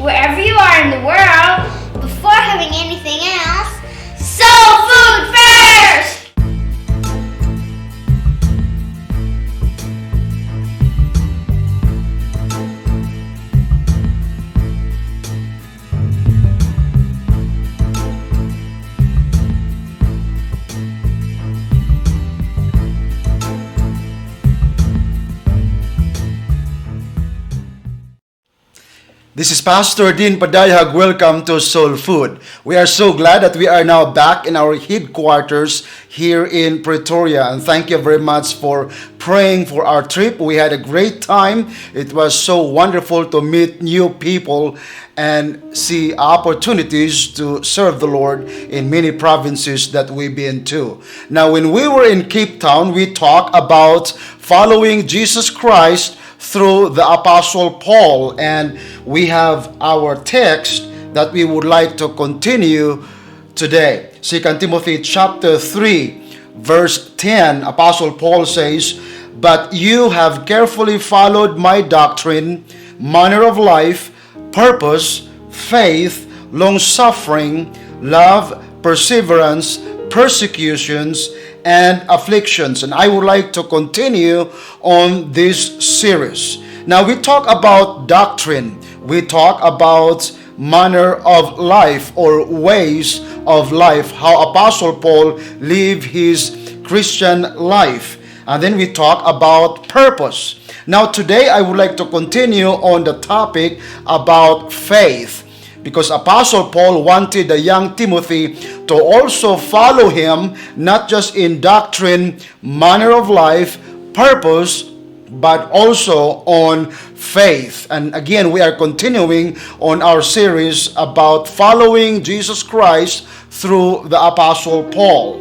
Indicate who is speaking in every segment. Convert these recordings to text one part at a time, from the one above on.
Speaker 1: wherever you are in the world. Before having anything else, Soul Food First!
Speaker 2: This is Pastor Dean Padayhag. Welcome to Soul Food. We are so glad that we are now back in our headquarters here in Pretoria. And thank you very much for praying for our trip. We had a great time. It was so wonderful to meet new people and see opportunities to serve the Lord in many provinces that we've been to. Now, when we were in Cape Town, we talked about following Jesus Christ through the Apostle Paul, and we have our text that we would like to continue today. 2 Timothy chapter 3 verse 10, Apostle Paul says, "But you have carefully followed my doctrine, manner of life, purpose, faith, long-suffering, love, perseverance, persecutions, and afflictions." And I would like to continue on this series. Now we talk about doctrine. We talk about manner of life or ways of life, how Apostle Paul lived his Christian life. And then we talk about purpose. Now today I would like to continue on the topic about faith, because Apostle Paul wanted the young Timothy to also follow him, not just in doctrine, manner of life, purpose, but also on faith. And again, we are continuing on our series about following Jesus Christ through the Apostle Paul.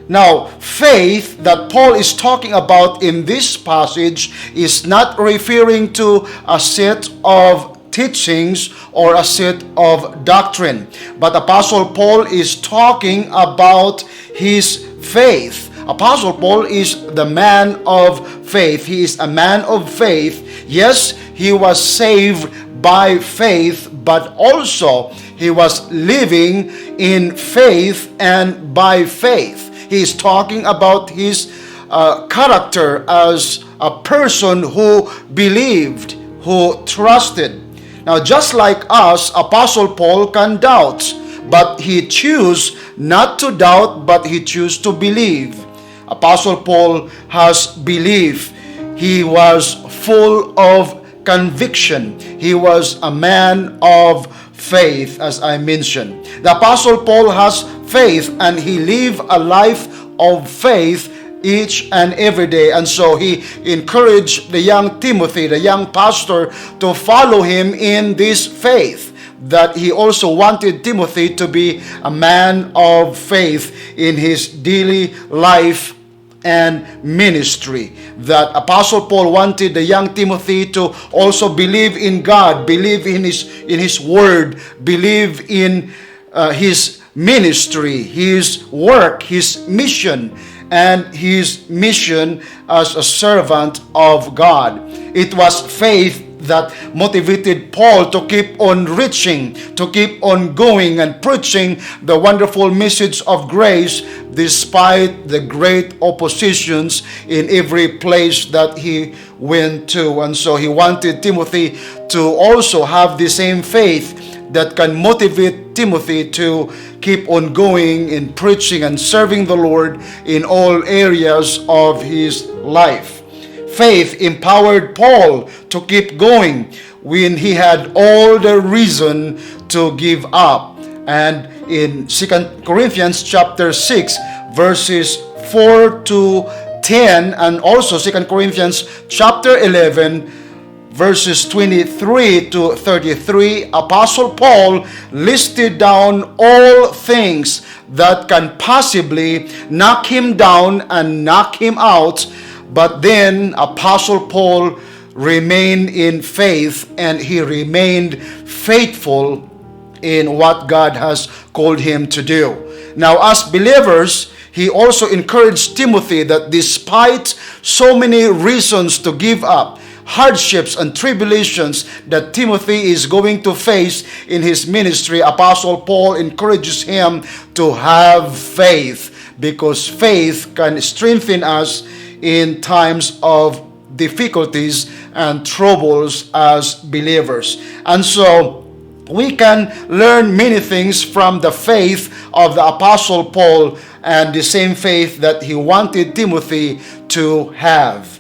Speaker 2: Now, faith that Paul is talking about in this passage is not referring to a set of teachings or a set of doctrine, but Apostle Paul is talking about his faith. Apostle Paul is the man of faith. He is a man of faith. Yes, he was saved by faith, but also he was living in faith and by faith. He is talking about his character as a person who believed, who trusted. Now, just like us, Apostle Paul can doubt, but he chose not to doubt, but he chose to believe. Apostle Paul has belief. He was full of conviction. He was a man of faith, as I mentioned. The Apostle Paul has faith, and he lived a life of faith each and every day. And so he encouraged the young Timothy, the young pastor, to follow him in this faith, that he also wanted Timothy to be a man of faith in his daily life and ministry. That Apostle Paul wanted the young Timothy to also believe in God, believe in his word, believe in his ministry, his work, his mission, and his mission as a servant of God. It was faith that motivated Paul to keep on reaching, to keep on going and preaching the wonderful message of grace despite the great oppositions in every place that he went to. And so he wanted Timothy to also have the same faith that can motivate Timothy to keep on going in preaching and serving the Lord in all areas of his life. Faith empowered Paul to keep going when he had all the reason to give up. And in 2 Corinthians chapter 6 verses 4 to 10, and also 2 Corinthians chapter 11 verses 23 to 33, Apostle Paul listed down all things that can possibly knock him down and knock him out. But then Apostle Paul remained in faith, and he remained faithful in what God has called him to do. Now, as believers, he also encouraged Timothy that despite so many reasons to give up, hardships and tribulations that Timothy is going to face in his ministry, Apostle Paul encourages him to have faith, because faith can strengthen us in times of difficulties and troubles as believers. And so we can learn many things from the faith of the Apostle Paul, and the same faith that he wanted Timothy to have.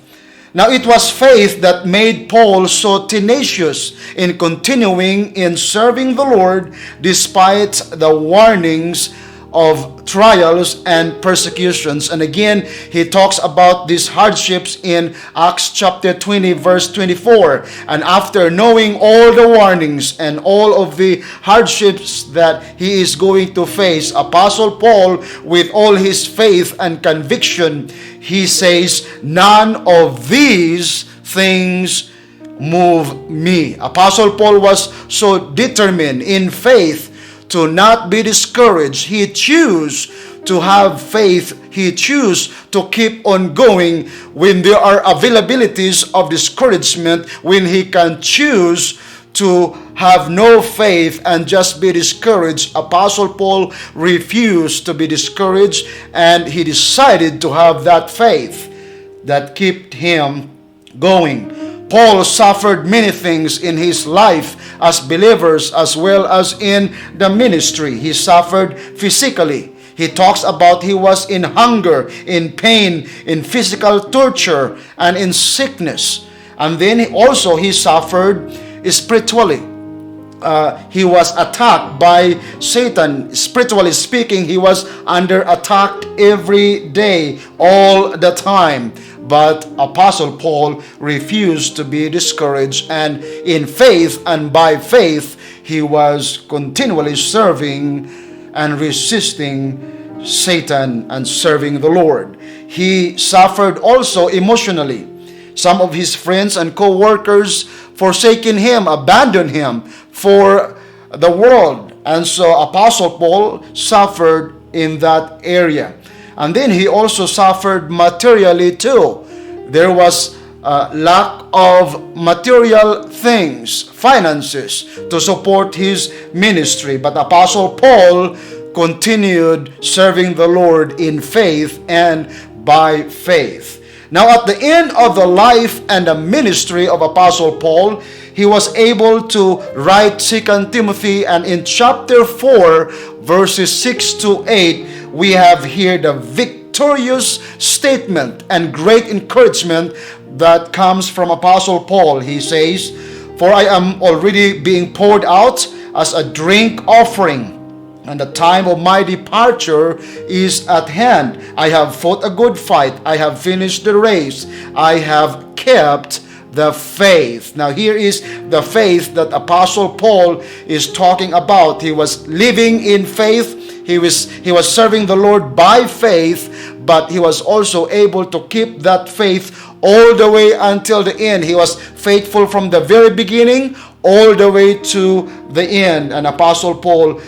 Speaker 2: Now, it was faith that made Paul so tenacious in continuing in serving the Lord despite the warnings of trials and persecutions. And again, he talks about these hardships in Acts chapter 20 verse 24. And after knowing all the warnings and all of the hardships that he is going to face, Apostle Paul, with all his faith and conviction, he says, "None of these things move me." Apostle Paul was so determined in faith to not be discouraged. He chose to have faith. He chose to keep on going when there are availabilities of discouragement, when he can choose to have no faith and just be discouraged. Apostle Paul refused to be discouraged, and he decided to have that faith that kept him going. Paul suffered many things in his life as believers as well as in the ministry. He suffered physically. He talks about he was in hunger, in pain, in physical torture, and in sickness. And then he suffered spiritually. He was attacked by Satan. Spiritually speaking, he was under attack every day, all the time. But Apostle Paul refused to be discouraged, and in faith and by faith, he was continually serving and resisting Satan and serving the Lord. He suffered also emotionally. Some of his friends and co-workers forsaken him, abandoned him for the world. And so Apostle Paul suffered in that area. And then he also suffered materially too. There was lack of material things, finances, to support his ministry. But Apostle Paul continued serving the Lord in faith and by faith. Now, at the end of the life and the ministry of Apostle Paul, he was able to write 2 Timothy, and in chapter 4, verses 6 to 8, we have here the victorious statement and great encouragement that comes from Apostle Paul. He says, "For I am already being poured out as a drink offering, and the time of my departure is at hand. I have fought a good fight. I have finished the race. I have kept the faith." Now here is the faith that Apostle Paul is talking about. He was living in faith. He was serving the Lord by faith, but he was also able to keep that faith all the way until the end. He was faithful from the very beginning all the way to the end. And Apostle Paul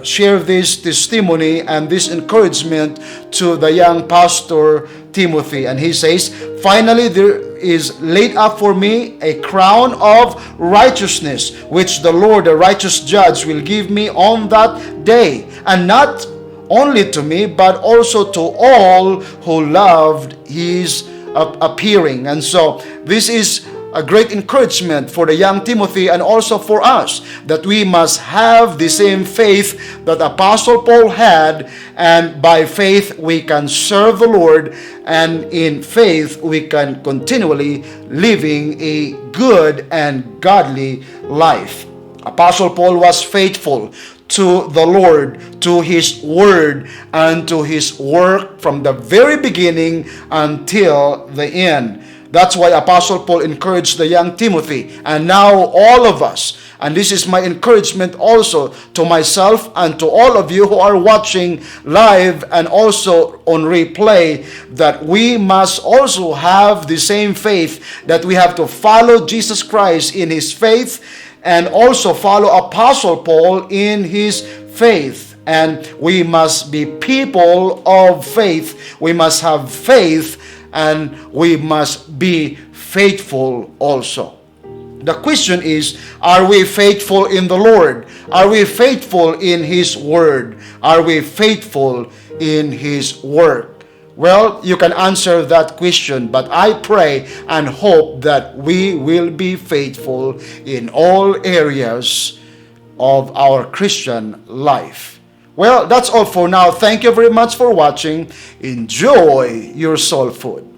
Speaker 2: share this testimony and this encouragement to the young pastor Timothy. And he says, "Finally there is laid up for me a crown of righteousness, which the Lord, the righteous judge, will give me on that day, and not only to me, but also to all who loved his appearing." And so this is a great encouragement for the young Timothy and also for us, that we must have the same faith that Apostle Paul had, and by faith we can serve the Lord, and in faith we can continually living a good and godly life. Apostle Paul was faithful to the Lord, to his word, and to his work from the very beginning until the end. That's why Apostle Paul encouraged the young Timothy, and now all of us. And this is my encouragement also to myself and to all of you who are watching live and also on replay, that we must also have the same faith, that we have to follow Jesus Christ in his faith and also follow Apostle Paul in his faith. And we must be people of faith. We must have faith and we must be faithful also. The question is, are we faithful in the Lord? Are we faithful in His Word? Are we faithful in His work? Well, you can answer that question, but I pray and hope that we will be faithful in all areas of our Christian life. Well, that's all for now. Thank you very much for watching. Enjoy your soul food.